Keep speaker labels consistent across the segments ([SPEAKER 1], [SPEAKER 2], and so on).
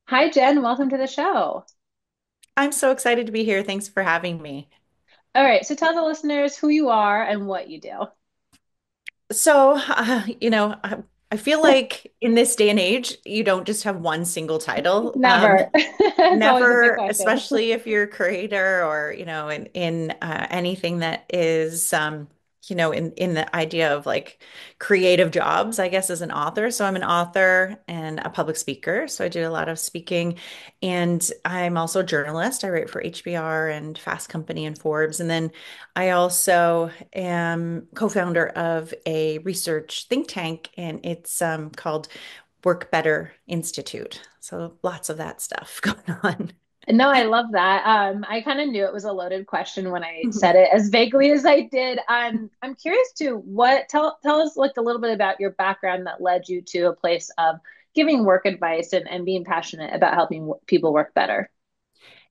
[SPEAKER 1] Hi, Jen. Welcome to the show.
[SPEAKER 2] I'm so excited to be here. Thanks for having me.
[SPEAKER 1] All right, so tell the listeners who you are and what you do.
[SPEAKER 2] I feel like in this day and age, you don't just have one single title.
[SPEAKER 1] Never. It's always a big
[SPEAKER 2] Never,
[SPEAKER 1] question.
[SPEAKER 2] especially if you're a creator or, in anything that is, in the idea of like creative jobs, I guess, as an author. So I'm an author and a public speaker. So I do a lot of speaking, and I'm also a journalist. I write for HBR and Fast Company and Forbes. And then I also am co-founder of a research think tank, and it's called Work Better Institute. So lots of that stuff going on.
[SPEAKER 1] No, I love that. I kind of knew it was a loaded question when I said it as vaguely as I did. I'm curious to what tell us like a little bit about your background that led you to a place of giving work advice and being passionate about helping people work better.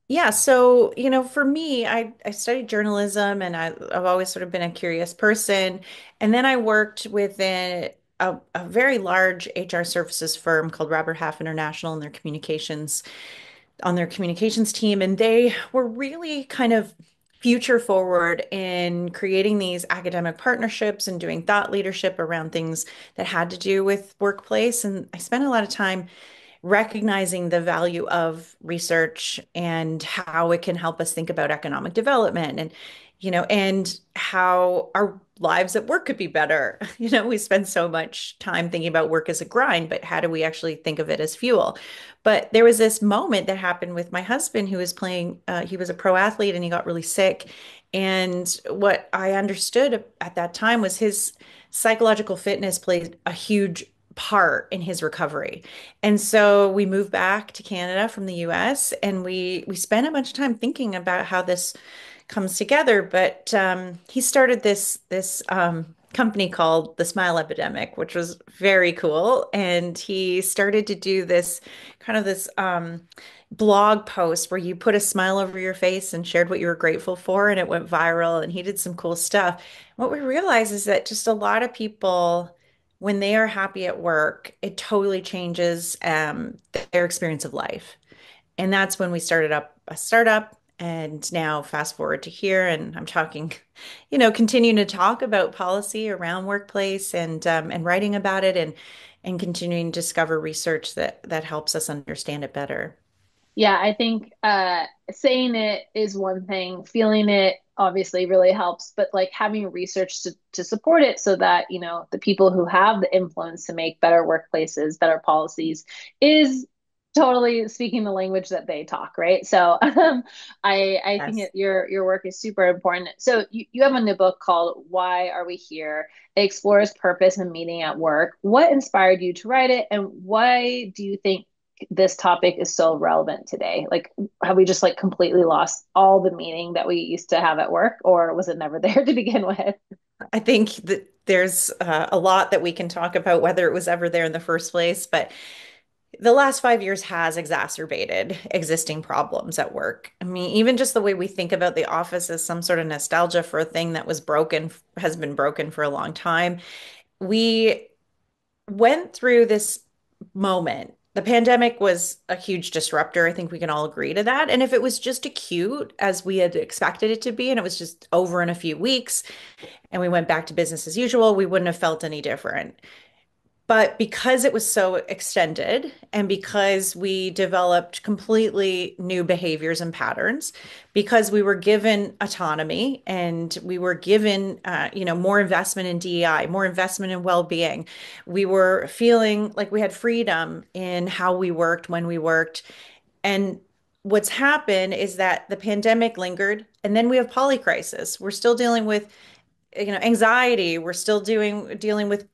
[SPEAKER 2] Yeah, so for me, I studied journalism, and I've always sort of been a curious person. And then I worked within a very large HR services firm called Robert Half International and their communications team, and they were really kind of future forward in creating these academic partnerships and doing thought leadership around things that had to do with workplace. And I spent a lot of time recognizing the value of research and how it can help us think about economic development and how our lives at work could be better. We spend so much time thinking about work as a grind, but how do we actually think of it as fuel? But there was this moment that happened with my husband who was he was a pro athlete and he got really sick. And what I understood at that time was his psychological fitness played a huge part in his recovery. And so we moved back to Canada from the US, and we spent a bunch of time thinking about how this comes together. But he started this company called the Smile Epidemic, which was very cool. And he started to do this blog post where you put a smile over your face and shared what you were grateful for, and it went viral. And he did some cool stuff. What we realized is that just a lot of people, when they are happy at work, it totally changes their experience of life. And that's when we started up a startup. And now fast forward to here, and I'm talking, continuing to talk about policy around workplace and writing about it and continuing to discover research that helps us understand it better.
[SPEAKER 1] Yeah, I think saying it is one thing, feeling it obviously really helps, but like having research to support it so that, the people who have the influence to make better workplaces, better policies is totally speaking the language that they talk, right? So I think
[SPEAKER 2] Yes.
[SPEAKER 1] your work is super important. So you have a new book called Why Are We Here? It explores purpose and meaning at work. What inspired you to write it, and why do you think this topic is so relevant today? Like, have we just like completely lost all the meaning that we used to have at work, or was it never there to begin with?
[SPEAKER 2] I think that there's a lot that we can talk about whether it was ever there in the first place, but the last 5 years has exacerbated existing problems at work. I mean, even just the way we think about the office as some sort of nostalgia for a thing that was broken, has been broken for a long time. We went through this moment. The pandemic was a huge disruptor. I think we can all agree to that. And if it was just acute as we had expected it to be, and it was just over in a few weeks, and we went back to business as usual, we wouldn't have felt any different. But because it was so extended and because we developed completely new behaviors and patterns, because we were given autonomy and we were given, more investment in DEI, more investment in well-being, we were feeling like we had freedom in how we worked, when we worked. And what's happened is that the pandemic lingered, and then we have polycrisis. We're still dealing with anxiety. We're still dealing with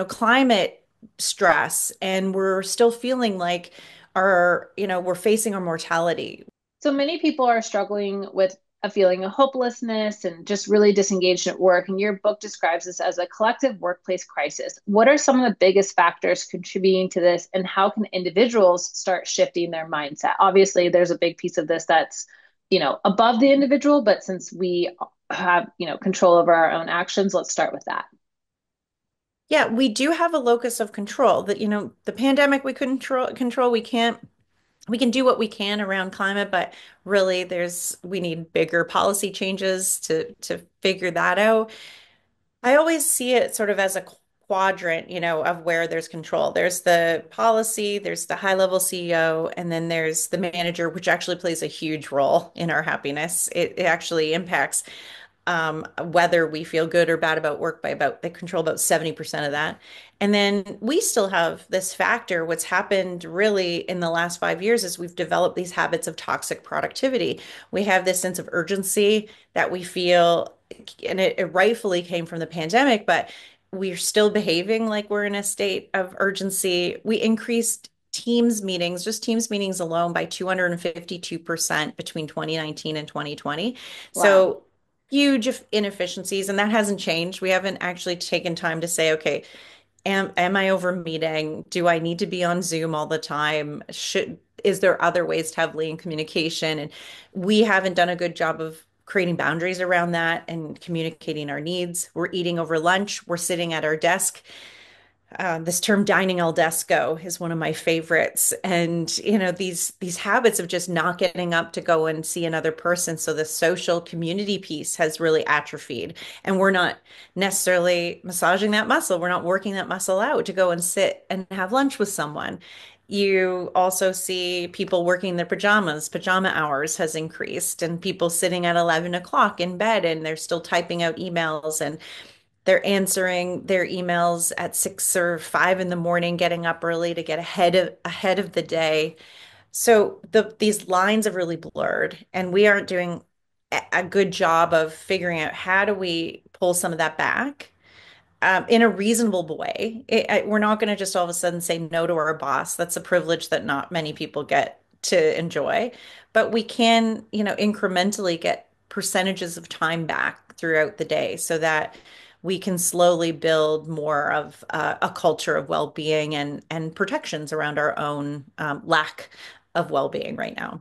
[SPEAKER 2] climate stress, and we're still feeling like we're facing our mortality.
[SPEAKER 1] So many people are struggling with a feeling of hopelessness and just really disengaged at work. And your book describes this as a collective workplace crisis. What are some of the biggest factors contributing to this, and how can individuals start shifting their mindset? Obviously, there's a big piece of this that's, above the individual, but since we have, control over our own actions, let's start with that.
[SPEAKER 2] Yeah, we do have a locus of control that, the pandemic we couldn't control. We can't we can do what we can around climate, but really we need bigger policy changes to figure that out. I always see it sort of as a quadrant, of where there's control. There's the policy, there's the high level CEO, and then there's the manager, which actually plays a huge role in our happiness. It actually impacts whether we feel good or bad about work by about they control about 70% of that. And then we still have this factor. What's happened really in the last 5 years is we've developed these habits of toxic productivity. We have this sense of urgency that we feel, and it rightfully came from the pandemic, but we're still behaving like we're in a state of urgency. We increased Teams meetings, just Teams meetings alone, by 252% between 2019 and 2020.
[SPEAKER 1] Wow.
[SPEAKER 2] So huge inefficiencies, and that hasn't changed. We haven't actually taken time to say, okay, am I over meeting? Do I need to be on Zoom all the time? Is there other ways to have lean communication? And we haven't done a good job of creating boundaries around that and communicating our needs. We're eating over lunch. We're sitting at our desk. This term dining al desco is one of my favorites. And, these habits of just not getting up to go and see another person. So the social community piece has really atrophied. And we're not necessarily massaging that muscle. We're not working that muscle out to go and sit and have lunch with someone. You also see people working in their pajamas. Pajama hours has increased, and people sitting at 11 o'clock in bed and they're still typing out emails, and they're answering their emails at 6 or 5 in the morning, getting up early to get ahead of the day. So these lines have really blurred, and we aren't doing a good job of figuring out how do we pull some of that back in a reasonable way. We're not going to just all of a sudden say no to our boss. That's a privilege that not many people get to enjoy. But we can, incrementally get percentages of time back throughout the day so that we can slowly build more of a culture of well-being and protections around our own lack of well-being right now.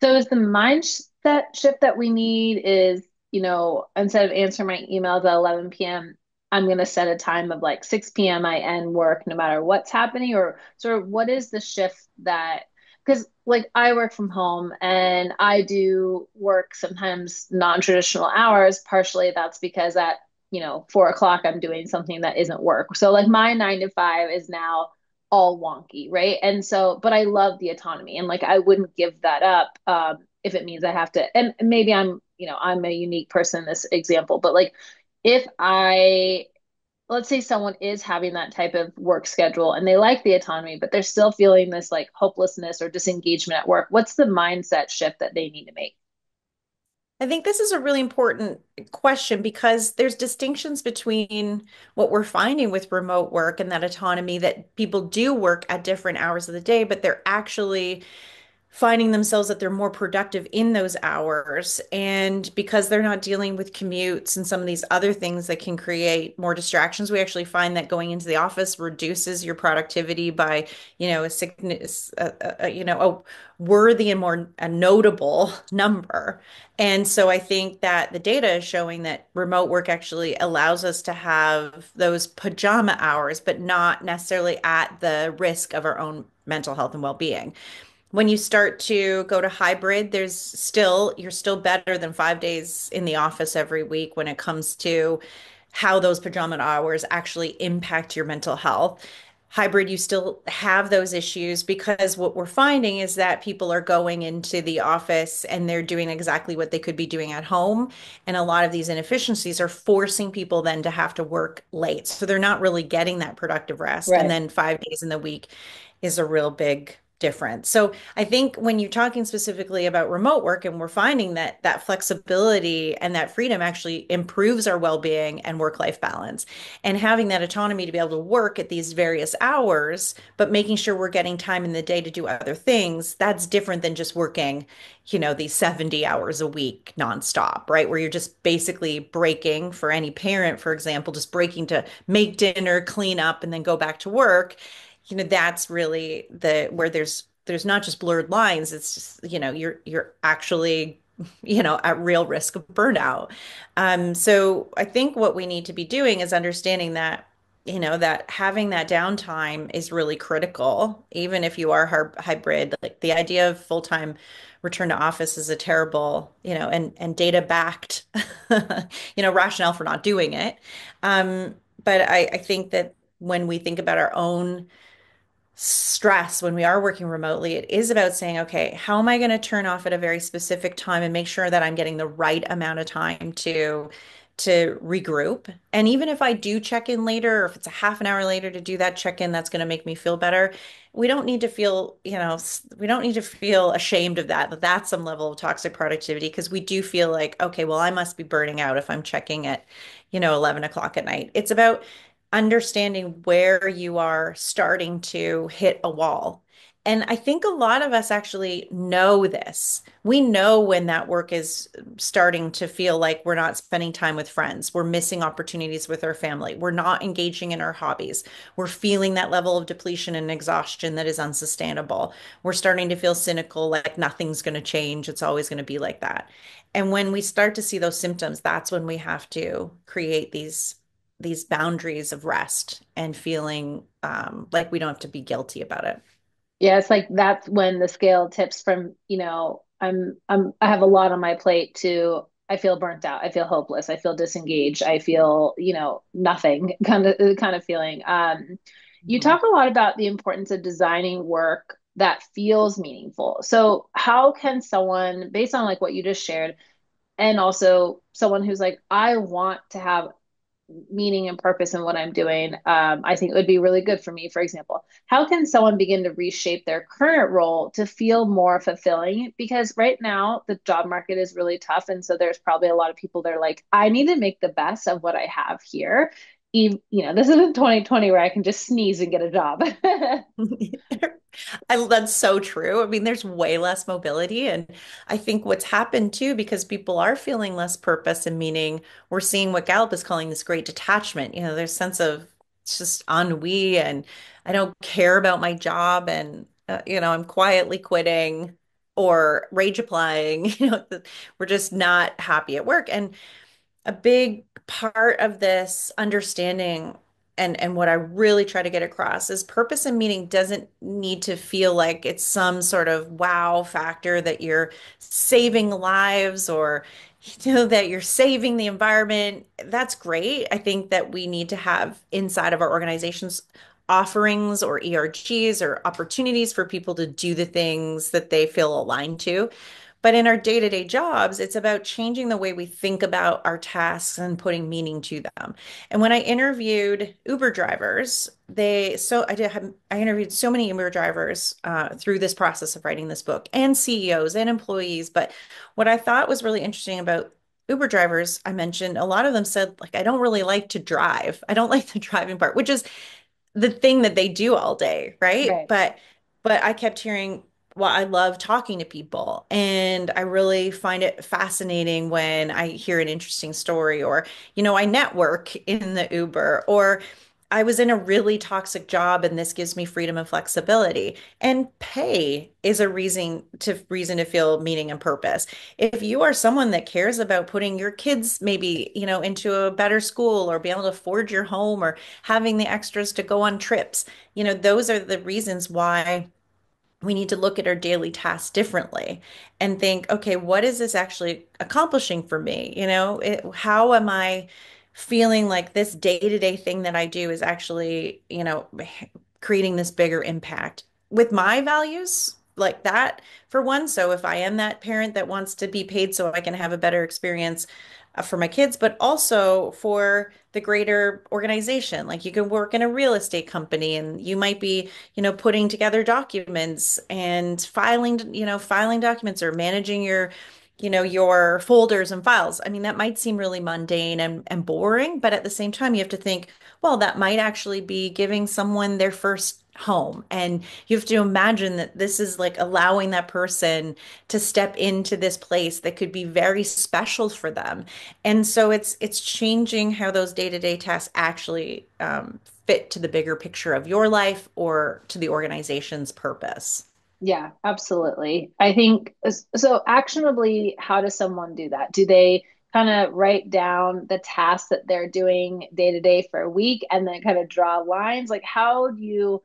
[SPEAKER 1] So is the mindset shift that we need is, instead of answering my emails at 11 p.m., I'm going to set a time of like 6 p.m. I end work no matter what's happening, or sort of what is the shift that, because like I work from home and I do work sometimes non-traditional hours. Partially that's because at, 4 o'clock I'm doing something that isn't work. So like my 9 to 5 is now all wonky, right? And so, but I love the autonomy and like I wouldn't give that up if it means I have to. And maybe I'm a unique person in this example, but like if I, let's say someone is having that type of work schedule and they like the autonomy, but they're still feeling this like hopelessness or disengagement at work, what's the mindset shift that they need to make?
[SPEAKER 2] I think this is a really important question because there's distinctions between what we're finding with remote work and that autonomy that people do work at different hours of the day, but they're actually finding themselves that they're more productive in those hours. And because they're not dealing with commutes and some of these other things that can create more distractions, we actually find that going into the office reduces your productivity by, a sickness, a worthy and more a notable number. And so I think that the data is showing that remote work actually allows us to have those pajama hours, but not necessarily at the risk of our own mental health and well-being. When you start to go to hybrid, you're still better than 5 days in the office every week when it comes to how those pajama hours actually impact your mental health. Hybrid, you still have those issues because what we're finding is that people are going into the office and they're doing exactly what they could be doing at home. And a lot of these inefficiencies are forcing people then to have to work late. So they're not really getting that productive rest. And
[SPEAKER 1] Right.
[SPEAKER 2] then 5 days in the week is a real big difference. So I think when you're talking specifically about remote work, and we're finding that that flexibility and that freedom actually improves our well-being and work-life balance. And having that autonomy to be able to work at these various hours, but making sure we're getting time in the day to do other things, that's different than just working, these 70 hours a week nonstop, right? Where you're just basically breaking for any parent, for example, just breaking to make dinner, clean up, and then go back to work. That's really the where there's not just blurred lines. It's just, you're actually, at real risk of burnout. So I think what we need to be doing is understanding that that having that downtime is really critical, even if you are hybrid. Like the idea of full-time return to office is a terrible, and data-backed, rationale for not doing it. But I think that when we think about our own stress when we are working remotely, it is about saying, okay, how am I going to turn off at a very specific time and make sure that I'm getting the right amount of time to regroup. And even if I do check in later, or if it's a half an hour later to do that check in, that's going to make me feel better. We don't need to feel, we don't need to feel ashamed of that that's some level of toxic productivity because we do feel like, okay, well, I must be burning out if I'm checking at, 11 o'clock at night. It's about understanding where you are starting to hit a wall. And I think a lot of us actually know this. We know when that work is starting to feel like we're not spending time with friends, we're missing opportunities with our family, we're not engaging in our hobbies, we're feeling that level of depletion and exhaustion that is unsustainable. We're starting to feel cynical, like nothing's going to change, it's always going to be like that. And when we start to see those symptoms, that's when we have to create these boundaries of rest and feeling like we don't have to be guilty about it.
[SPEAKER 1] Yeah, it's like that's when the scale tips from, I have a lot on my plate to I feel burnt out, I feel hopeless, I feel disengaged, I feel, nothing kind of feeling. You
[SPEAKER 2] Mhm.
[SPEAKER 1] talk a lot about the importance of designing work that feels meaningful. So how can someone, based on like what you just shared, and also someone who's like, I want to have meaning and purpose in what I'm doing, I think it would be really good for me. For example, how can someone begin to reshape their current role to feel more fulfilling? Because right now the job market is really tough. And so there's probably a lot of people that are like, I need to make the best of what I have here. This isn't 2020 where I can just sneeze and get a job.
[SPEAKER 2] That's so true. I mean, there's way less mobility. And I think what's happened too, because people are feeling less purpose and meaning, we're seeing what Gallup is calling this great detachment. There's a sense of it's just ennui and I don't care about my job and, I'm quietly quitting or rage applying. We're just not happy at work. And a big part of this understanding and what I really try to get across is purpose and meaning doesn't need to feel like it's some sort of wow factor that you're saving lives or that you're saving the environment. That's great. I think that we need to have inside of our organizations offerings or ERGs or opportunities for people to do the things that they feel aligned to. But in our day-to-day jobs, it's about changing the way we think about our tasks and putting meaning to them. And when I interviewed Uber drivers, I interviewed so many Uber drivers through this process of writing this book, and CEOs and employees. But what I thought was really interesting about Uber drivers, I mentioned a lot of them said, like, I don't really like to drive. I don't like the driving part, which is the thing that they do all day, right?
[SPEAKER 1] Right.
[SPEAKER 2] But I kept hearing, well, I love talking to people and I really find it fascinating when I hear an interesting story or, I network in the Uber or I was in a really toxic job and this gives me freedom and flexibility. And pay is a reason to feel meaning and purpose. If you are someone that cares about putting your kids maybe, into a better school or be able to afford your home or having the extras to go on trips, those are the reasons why we need to look at our daily tasks differently and think, okay, what is this actually accomplishing for me? How am I feeling like this day-to-day thing that I do is actually, creating this bigger impact with my values like that for one. So if I am that parent that wants to be paid so I can have a better experience for my kids, but also for the greater organization. Like you can work in a real estate company and you might be, putting together documents and filing documents or managing your folders and files. I mean, that might seem really mundane and boring, but at the same time, you have to think, well, that might actually be giving someone their first home. And you have to imagine that this is like allowing that person to step into this place that could be very special for them. And so it's changing how those day-to-day tasks actually fit to the bigger picture of your life or to the organization's purpose.
[SPEAKER 1] Yeah, absolutely. I think so. Actionably, how does someone do that? Do they kind of write down the tasks that they're doing day to day for a week and then kind of draw lines? Like, how do you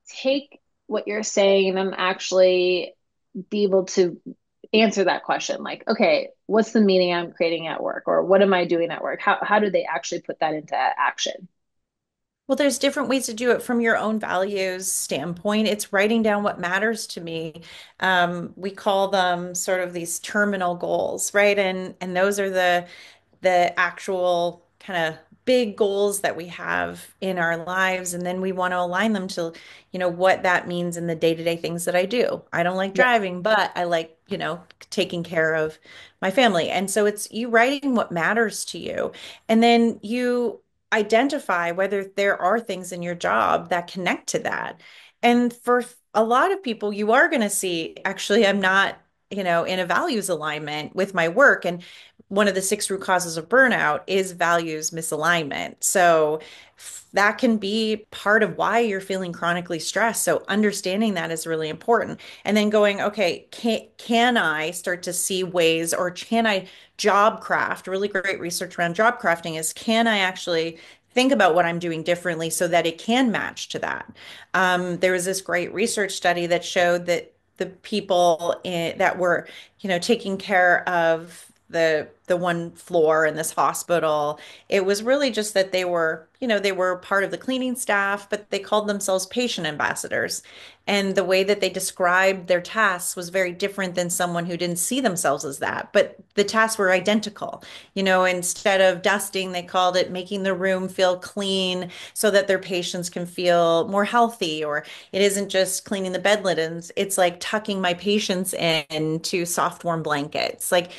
[SPEAKER 1] take what you're saying and actually be able to answer that question? Like, okay, what's the meaning I'm creating at work, or what am I doing at work? How do they actually put that into action?
[SPEAKER 2] Well, there's different ways to do it from your own values standpoint. It's writing down what matters to me. We call them sort of these terminal goals, right? And those are the actual kind of big goals that we have in our lives. And then we want to align them to, what that means in the day-to-day things that I do. I don't like
[SPEAKER 1] Yeah.
[SPEAKER 2] driving, but I like, taking care of my family. And so it's you writing what matters to you. And then you identify whether there are things in your job that connect to that. And for a lot of people, you are going to see, actually, I'm not, in a values alignment with my work. And one of the six root causes of burnout is values misalignment. So that can be part of why you're feeling chronically stressed. So understanding that is really important. And then going, okay, can I start to see ways, or can I job craft? Really great research around job crafting is, can I actually think about what I'm doing differently so that it can match to that? There was this great research study that showed that the people that were, taking care of the one floor in this hospital, it was really just that they were part of the cleaning staff, but they called themselves patient ambassadors. And the way that they described their tasks was very different than someone who didn't see themselves as that. But the tasks were identical. Instead of dusting, they called it making the room feel clean so that their patients can feel more healthy. Or it isn't just cleaning the bed linens, it's like tucking my patients into soft, warm blankets. Like,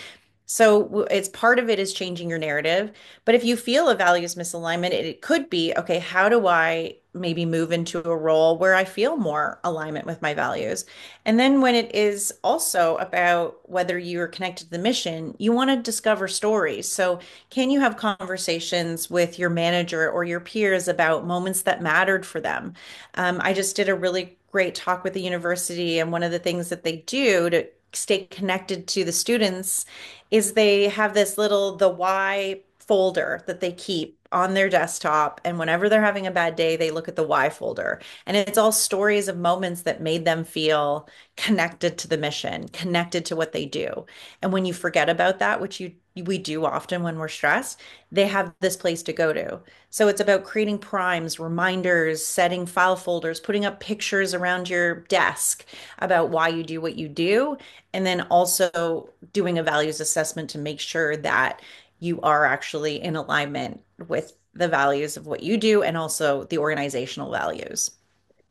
[SPEAKER 2] so it's part of it is changing your narrative. But if you feel a values misalignment, it could be, okay, how do I maybe move into a role where I feel more alignment with my values? And then when it is also about whether you're connected to the mission, you want to discover stories. So can you have conversations with your manager or your peers about moments that mattered for them? I just did a really great talk with the university, and one of the things that they do to stay connected to the students is they have this little the why folder that they keep on their desktop, and whenever they're having a bad day they look at the why folder, and it's all stories of moments that made them feel connected to the mission, connected to what they do. And when you forget about that, which we do often when we're stressed, they have this place to go to. So it's about creating primes, reminders, setting file folders, putting up pictures around your desk about why you do what you do, and then also doing a values assessment to make sure that you are actually in alignment with the values of what you do and also the organizational values.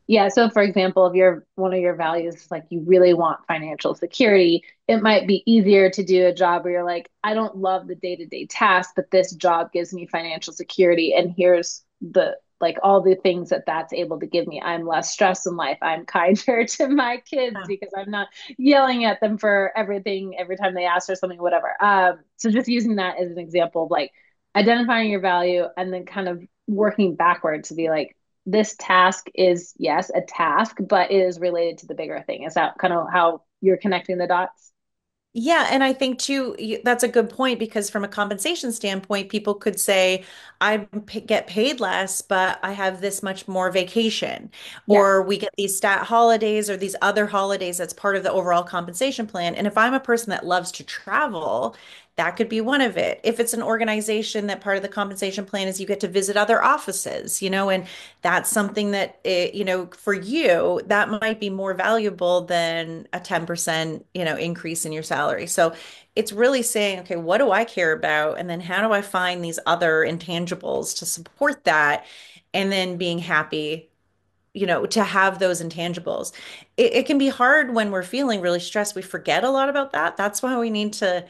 [SPEAKER 1] Yeah, so for example, if you're one of your values is like you really want financial security, it might be easier to do a job where you're like, I don't love the day-to-day tasks, but this job gives me financial security, and here's the like all the things that that's able to give me. I'm less stressed in life. I'm kinder to my kids
[SPEAKER 2] Yeah.
[SPEAKER 1] because I'm not yelling at them for everything every time they ask for something, whatever. So just using that as an example of like identifying your value and then kind of working backwards to be like, this task is, yes, a task, but it is related to the bigger thing. Is that kind of how you're connecting the dots?
[SPEAKER 2] Yeah, and I think too, that's a good point, because from a compensation standpoint, people could say, get paid less, but I have this much more vacation,
[SPEAKER 1] Yeah,
[SPEAKER 2] or we get these stat holidays or these other holidays that's part of the overall compensation plan. And if I'm a person that loves to travel, that could be one of it. If it's an organization that part of the compensation plan is you get to visit other offices, and that's something that for you, that might be more valuable than a 10%, increase in your salary. So it's really saying, okay, what do I care about? And then how do I find these other intangibles to support that? And then being happy, to have those intangibles. It can be hard when we're feeling really stressed. We forget a lot about that. That's why we need to,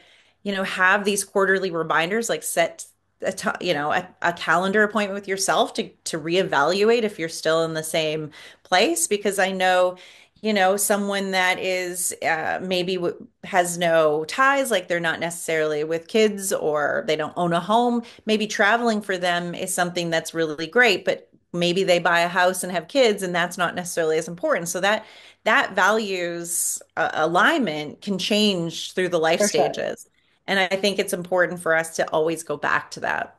[SPEAKER 2] have these quarterly reminders, like set a calendar appointment with yourself to reevaluate if you're still in the same place. Because I know, someone that is maybe has no ties, like they're not necessarily with kids or they don't own a home. Maybe traveling for them is something that's really great, but maybe they buy a house and have kids, and that's not necessarily as important. So that values alignment can change through the life
[SPEAKER 1] for sure.
[SPEAKER 2] stages. And I think it's important for us to always go back to that.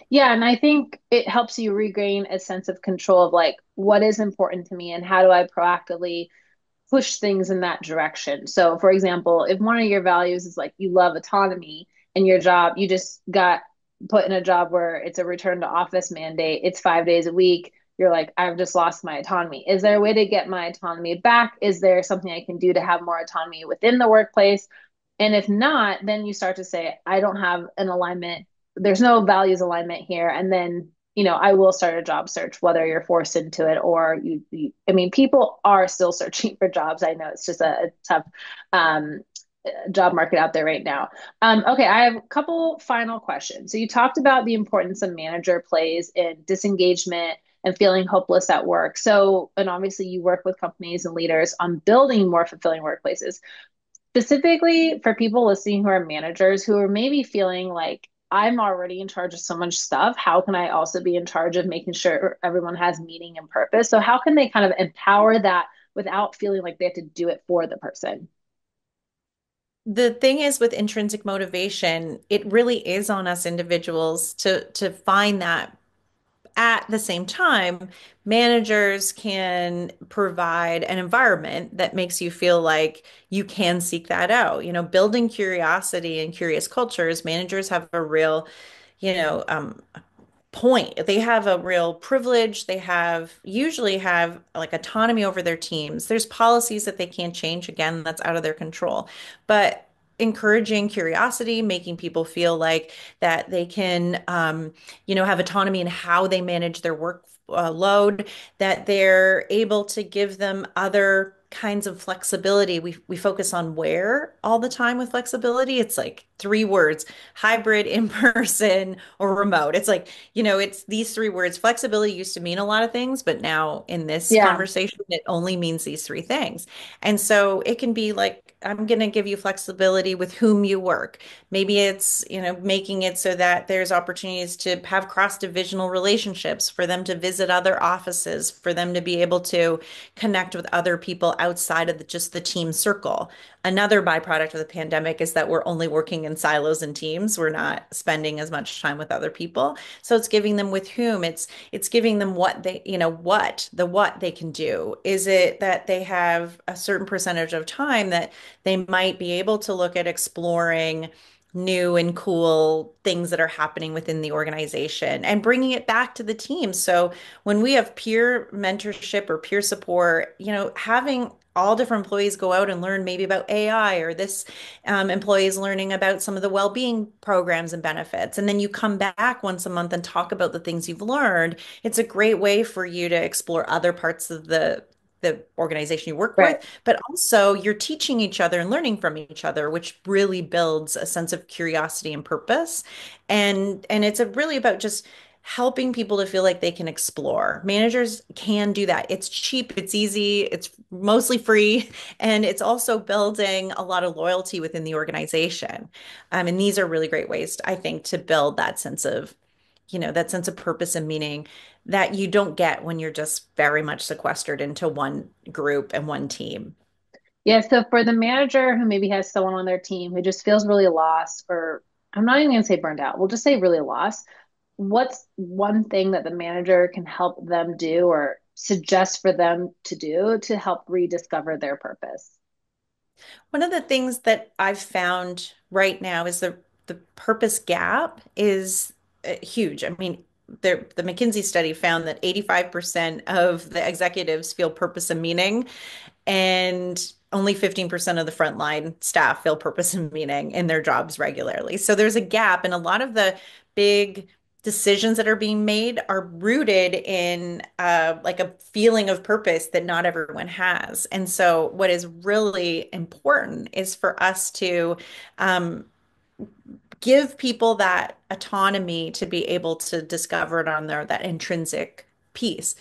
[SPEAKER 1] Yeah, and I think it helps you regain a sense of control of like what is important to me and how do I proactively push things in that direction. So, for example, if one of your values is like you love autonomy and your job, you just got put in a job where it's a return to office mandate, it's 5 days a week. You're like, I've just lost my autonomy. Is there a way to get my autonomy back? Is there something I can do to have more autonomy within the workplace? And if not, then you start to say, I don't have an alignment. There's no values alignment here. And then, I will start a job search, whether you're forced into it or I mean, people are still searching for jobs. I know it's just a tough um, job market out there right now. Okay, I have a couple final questions. So you talked about the importance a manager plays in disengagement and feeling hopeless at work. So, and obviously you work with companies and leaders on building more fulfilling workplaces specifically for people listening who are managers who are maybe feeling like I'm already in charge of so much stuff. How can I also be in charge of making sure everyone has meaning and purpose? So, how can they kind of empower that without feeling like they have to do it for the person?
[SPEAKER 2] The thing is with intrinsic motivation, it really is on us individuals to find that. At the same time, managers can provide an environment that makes you feel like you can seek that out. Building curiosity and curious cultures, managers have a real, you know, point. They have a real privilege. They have usually have like autonomy over their teams. There's policies that they can't change. Again, that's out of their control. But encouraging curiosity, making people feel like that they can, have autonomy in how they manage their work load, that they're able to give them other kinds of flexibility. We focus on where all the time with flexibility. It's like three words: hybrid, in person, or remote. It's like, it's these three words. Flexibility used to mean a lot of things, but now in this
[SPEAKER 1] Yeah,
[SPEAKER 2] conversation, it only means these three things. And so it can be like, I'm going to give you flexibility with whom you work. Maybe it's, making it so that there's opportunities to have cross-divisional relationships, for them to visit other offices, for them to be able to connect with other people outside of just the team circle. Another byproduct of the pandemic is that we're only working in silos and teams. We're not spending as much time with other people. So it's giving them with whom. It's giving them what they, what they can do. Is it that they have a certain percentage of time that they might be able to look at exploring new and cool things that are happening within the organization and bringing it back to the team. So when we have peer mentorship or peer support, having all different employees go out and learn maybe about AI, or this employee is learning about some of the well-being programs and benefits. And then you come back once a month and talk about the things you've learned. It's a great way for you to explore other parts of the organization you work
[SPEAKER 1] right.
[SPEAKER 2] with, but also you're teaching each other and learning from each other, which really builds a sense of curiosity and purpose. And it's really about just helping people to feel like they can explore. Managers can do that. It's cheap, it's easy, it's mostly free, and it's also building a lot of loyalty within the organization. And these are really great ways, I think, to build that sense of purpose and meaning that you don't get when you're just very much sequestered into one group and one team.
[SPEAKER 1] Yeah, so for the manager who maybe has someone on their team who just feels really lost, or I'm not even going to say burned out, we'll just say really lost, what's one thing that the manager can help them do or suggest for them to do to help rediscover their purpose?
[SPEAKER 2] One of the things that I've found right now is the purpose gap is huge. I mean, the McKinsey study found that 85% of the executives feel purpose and meaning, and only 15% of the frontline staff feel purpose and meaning in their jobs regularly. So there's a gap, and a lot of the big decisions that are being made are rooted in like a feeling of purpose that not everyone has. And so what is really important is for us to um, give people that autonomy to be able to discover it on that intrinsic piece.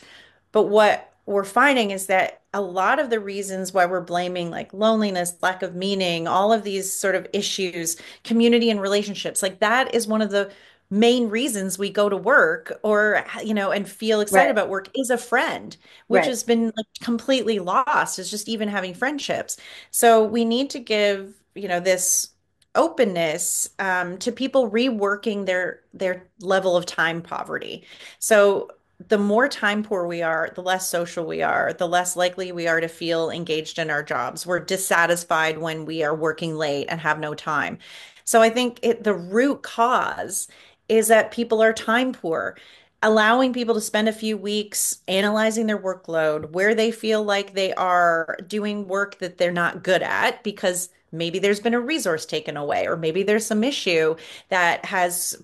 [SPEAKER 2] But what we're finding is that a lot of the reasons why we're blaming like loneliness, lack of meaning, all of these sort of issues, community and relationships, like that is one of the main reasons we go to work, or, and feel excited
[SPEAKER 1] Right,
[SPEAKER 2] about work, is a friend, which
[SPEAKER 1] right.
[SPEAKER 2] has been like completely lost, is just even having friendships. So we need to give, this openness to people reworking their level of time poverty. So the more time poor we are, the less social we are, the less likely we are to feel engaged in our jobs. We're dissatisfied when we are working late and have no time. So I think the root cause is that people are time poor. Allowing people to spend a few weeks analyzing their workload, where they feel like they are doing work that they're not good at because maybe there's been a resource taken away, or maybe there's some issue that has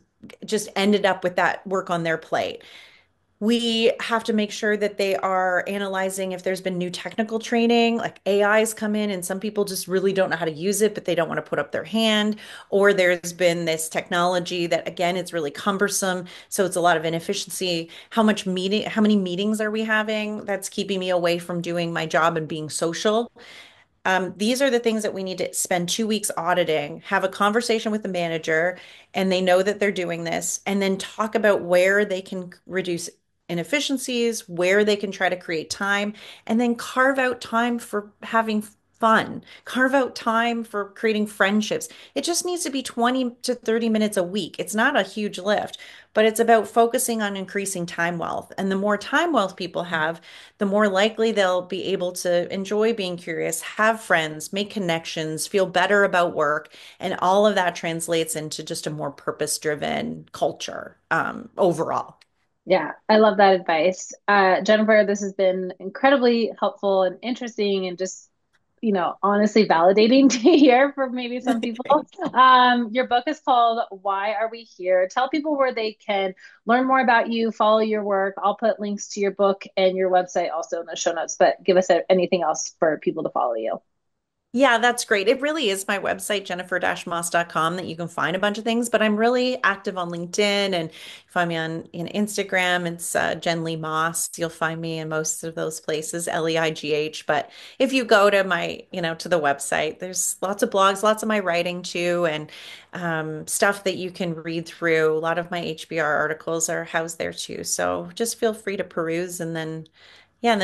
[SPEAKER 2] just ended up with that work on their plate. We have to make sure that they are analyzing if there's been new technical training, like AIs come in and some people just really don't know how to use it, but they don't want to put up their hand. Or there's been this technology that, again, it's really cumbersome. So it's a lot of inefficiency. How many meetings are we having that's keeping me away from doing my job and being social? These are the things that we need to spend 2 weeks auditing, have a conversation with the manager, and they know that they're doing this, and then talk about where they can reduce inefficiencies, where they can try to create time, and then carve out time for having fun, carve out time for creating friendships. It just needs to be 20 to 30 minutes a week. It's not a huge lift, but it's about focusing on increasing time wealth. And the more time wealth people have, the more likely they'll be able to enjoy being curious, have friends, make connections, feel better about work. And all of that translates into just a more purpose-driven culture overall.
[SPEAKER 1] Yeah, I love that advice. Jennifer, this has been incredibly helpful and interesting and just, honestly validating to hear for maybe some people. Your book is called Why Are We Here? Tell people where they can learn more about you, follow your work. I'll put links to your book and your website also in the show notes, but give us anything else for people to follow you.
[SPEAKER 2] Yeah, that's great. It really is my website, jennifer-moss.com, that you can find a bunch of things, but I'm really active on LinkedIn and find me on Instagram. It's Jen Lee Moss. You'll find me in most of those places, Leigh. But if you go to to the website, there's lots of blogs, lots of my writing too, and stuff that you can read through. A lot of my HBR articles are housed there too. So just feel free to peruse and then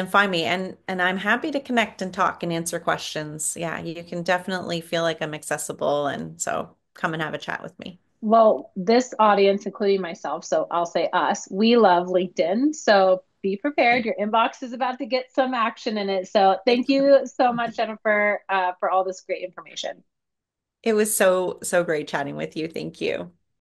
[SPEAKER 2] find me and I'm happy to connect and talk and answer questions. Yeah, you can definitely feel like I'm accessible and so come and have a chat with me.
[SPEAKER 1] Well, this audience, including myself, so I'll say us, we love LinkedIn. So be prepared. Your inbox is about to get some action in it. So thank you so much, Jennifer, for all this great information.
[SPEAKER 2] It was so great chatting with you. Thank you.